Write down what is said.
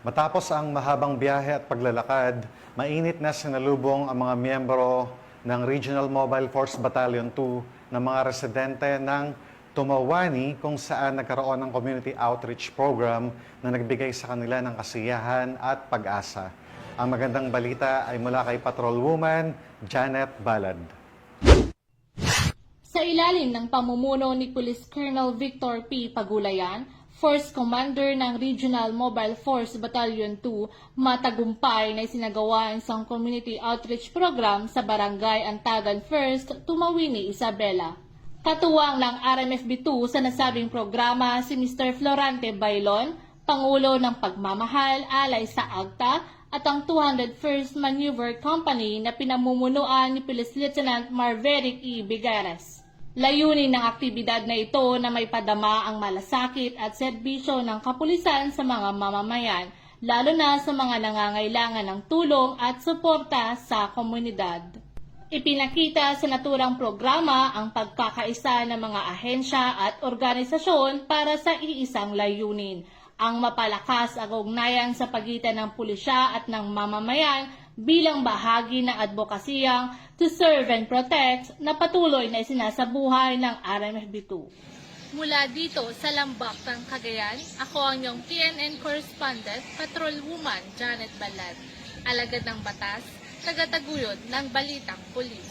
Matapos ang mahabang biyahe at paglalakad, mainit na sinalubong ang mga miyembro ng Regional Mobile Force Battalion 2 ng mga residente ng Tumawani kung saan nagkaroon ng community outreach program na nagbigay sa kanila ng kasiyahan at pag-asa. Ang magandang balita ay mula kay Patrolwoman Janet Balad. Sa ilalim ng pamumuno ni Police Colonel Victor P. Pagulayan, Force Commander ng Regional Mobile Force Battalion 2, matagumpay na isinagawa ang isang community outreach program sa Barangay Antagan First, Tumawini, Isabela. Katuwang ng RMFB 2 sa nasabing programa si Mr. Florante Bailon, Pangulo ng Pagmamahal alay sa AGTA, at ang 201st Maneuver Company na pinamumunuan ni Police Lieutenant Marverick E. Bigares. Layunin ng aktibidad na ito na may padama ang malasakit at serbisyo ng kapulisan sa mga mamamayan, lalo na sa mga nangangailangan ng tulong at suporta sa komunidad. Ipinakita sa naturang programa ang pagkakaisa ng mga ahensya at organisasyon para sa iisang layunin, ang mapalakas ang ugnayan sa pagitan ng pulisya at ng mamamayan bilang bahagi ng advokasiyang to serve and protect na patuloy na isinasabuhay ng RMFB2. Mula dito sa Lambak ng Cagayan, ako ang iyong TNN correspondent, Patrolwoman Janet Balad, alagad ng batas, tagataguyod ng Balitang Pulis.